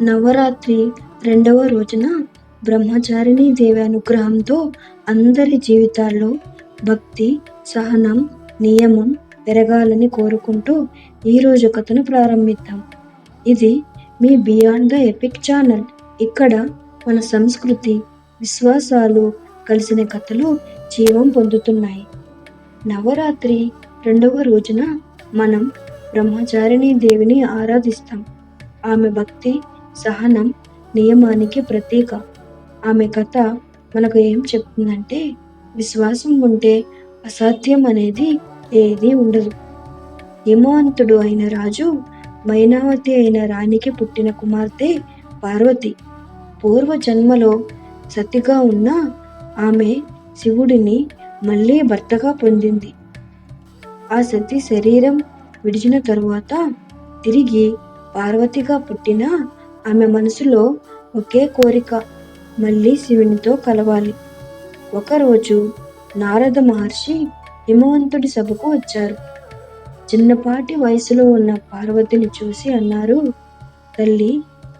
నవరాత్రి రెండవ రోజున బ్రహ్మచారిణీ దేవి అనుగ్రహంతో అందరి జీవితాల్లో భక్తి, సహనం, నియమం పెరగాలని కోరుకుంటూ ఈరోజు కథను ప్రారంభిద్దాం. ఇది మీ బియాండ్ ద ఎపిక్ ఛానల్. ఇక్కడ మన సంస్కృతి, విశ్వాసాలు కలిసిన కథలు జీవం పొందుతున్నాయి. నవరాత్రి రెండవ రోజున మనం బ్రహ్మచారిణీ దేవిని ఆరాధిస్తాం. ఆమె భక్తి, సహనం, నియమానికి ప్రతీక. ఆమె కథ మనకు ఏం చెప్తుందంటే, విశ్వాసం ఉంటే అసాధ్యం అనేది ఏదీ ఉండదు. హిమవంతుడు అయిన రాజు, మైనావతి అయిన రాణికి పుట్టిన కుమార్తె పార్వతి. పూర్వ జన్మలో సతిగా ఉన్న ఆమె శివుడిని మళ్ళీ భర్తగా పొందింది. ఆ సతి శరీరం విడిచిన తరువాత తిరిగి పార్వతిగా పుట్టిన ఆమె మనసులో ఒకే కోరిక, మళ్ళీ శివునితో కలవాలి. ఒకరోజు నారద మహర్షి హిమవంతుడి సభకు వచ్చారు. చిన్నపాటి వయసులో ఉన్న పార్వతిని చూసి అన్నారు, తల్లి,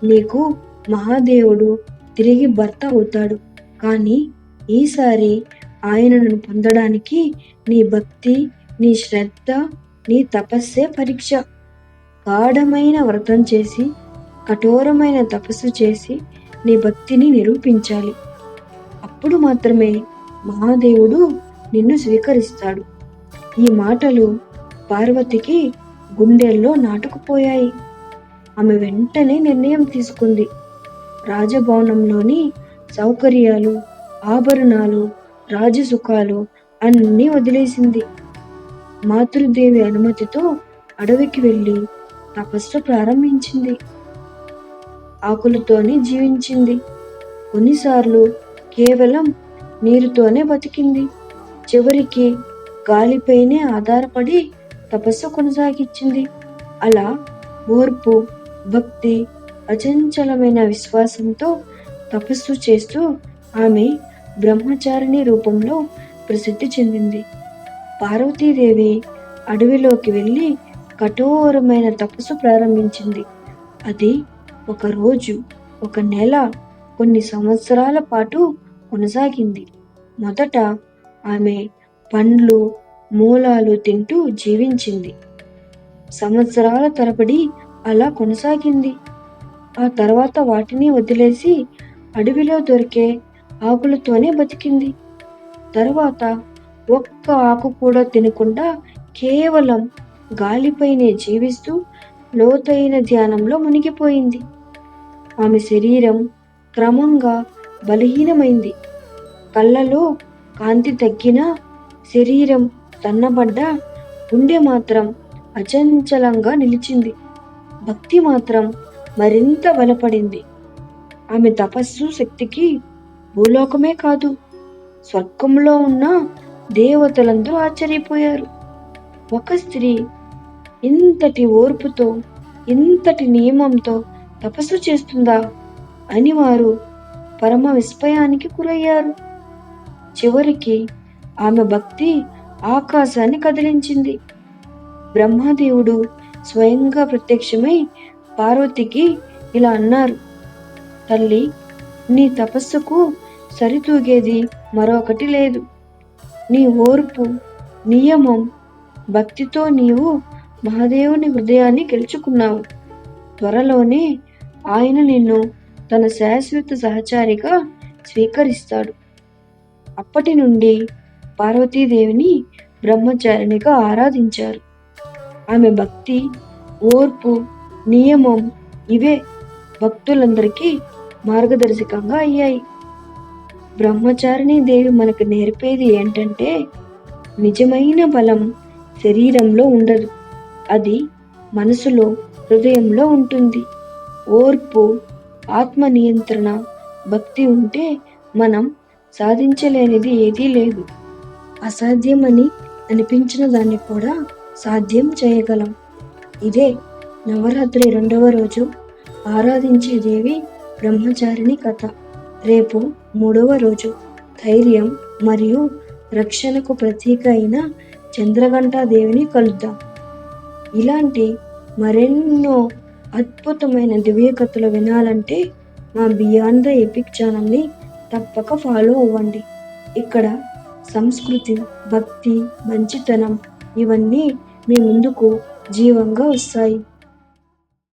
నీకు మహాదేవుడు తిరిగి భర్త అవుతాడు. కానీ ఈసారి ఆయనను పొందడానికి నీ భక్తి, నీ శ్రద్ధ, నీ తపస్సే పరీక్ష. గాఢమైన వ్రతం చేసి, కఠోరమైన తపస్సు చేసి నీ భక్తిని నిరూపించాలి. అప్పుడు మాత్రమే మహాదేవుడు నిన్ను స్వీకరిస్తాడు. ఈ మాటలు పార్వతికి గుండెల్లో నాటుకుపోయాయి. ఆమె వెంటనే నిర్ణయం తీసుకుంది. రాజభవనంలోని సౌకర్యాలు, ఆభరణాలు, రాజసుఖాలు అన్నీ వదిలేసింది. మాతృదేవి అనుమతితో అడవికి వెళ్ళి తపస్సు ప్రారంభించింది. ఆకులతోనే జీవించింది. కొన్నిసార్లు కేవలం నీరుతోనే బతికింది. చివరికి గాలిపైనే ఆధారపడి తపస్సు కొనసాగించింది. అలా ఓర్పు, భక్తి, అచంచలమైన విశ్వాసంతో తపస్సు చేస్తూ ఆమె బ్రహ్మచారిణి రూపంలో ప్రసిద్ధి చెందింది. పార్వతీదేవి అడవిలోకి వెళ్ళి కఠోరమైన తపస్సు ప్రారంభించింది. అది ఒక రోజు, ఒక నెల, కొన్ని సంవత్సరాల పాటు కొనసాగింది. మొదట ఆమె పండ్లు, మూలాలు తింటూ జీవించింది. సంవత్సరాల తరబడి అలా కొనసాగింది. ఆ తర్వాత వాటిని వదిలేసి అడవిలో దొరికే ఆకులతోనే బతికింది. తర్వాత ఒక్క ఆకు కూడా తినకుండా కేవలం గాలిపైనే జీవిస్తూ లోతైన ధ్యానంలో మునిగిపోయింది. ఆమె శరీరం క్రమంగా బలహీనమైంది. కళ్ళలో కాంతి తగ్గినా, శరీరం తన్నబడ్డా, గుండె మాత్రం అచంచలంగా నిలిచింది. భక్తి మాత్రం మరింత బలపడింది. ఆమె తపస్సు శక్తికి భూలోకమే కాదు, స్వర్గంలో ఉన్న దేవతలందరూ ఆశ్చర్యపోయారు. ఒక స్త్రీ ఇంతటి ఓర్పుతో, ఇంతటి నియమంతో తపస్సు చేస్తుందా అని వారు పరమ విస్మయానికి గురయ్యారు. చివరికి ఆమె భక్తి ఆకాశాన్ని కదిలించింది. బ్రహ్మదేవుడు స్వయంగా ప్రత్యక్షమై పార్వతికి ఇలా అన్నారు, తల్లి, నీ తపస్సుకు సరితూగేది మరొకటి లేదు. నీ ఓర్పు, నియమం, భక్తితో నీవు మహాదేవుని హృదయాన్ని గెలుచుకున్నావు. త్వరలోనే ఆయన నిన్ను తన శాశ్వత సహచారిగా స్వీకరిస్తాడు. అప్పటి నుండి పార్వతీదేవిని బ్రహ్మచారిణిగా ఆరాధించారు. ఆమె భక్తి, ఓర్పు, నియమం ఇవే భక్తులందరికీ మార్గదర్శకంగా అయ్యాయి. బ్రహ్మచారిణీ దేవి మనకు నేర్పేది ఏంటంటే, నిజమైన బలం శరీరంలో ఉండదు, అది మనసులో, హృదయంలో ఉంటుంది. ఓర్పు, ఆత్మ నియంత్రణ, భక్తి ఉంటే మనం సాధించలేనిది ఏదీ లేదు. అసాధ్యమని అనిపించిన దాన్ని కూడా సాధ్యం చేయగలం. ఇదే నవరాత్రి రెండవ రోజు ఆరాధించే దేవి బ్రహ్మచారిణి కథ. రేపు మూడవ రోజు ధైర్యం మరియు రక్షణకు ప్రతీక అయిన చంద్రఘంటా దేవిని కలుద్దాం. ఇలాంటి మరెన్నో అద్భుతమైన దివ్య కథలు వినాలంటే మా బియాండ్ ద ఎపిక్ ఛానల్ని తప్పక ఫాలో అవ్వండి. ఇక్కడ సంస్కృతి, భక్తి, మంచితనం ఇవన్నీ మీ ముందుకు జీవంగా వస్తాయి.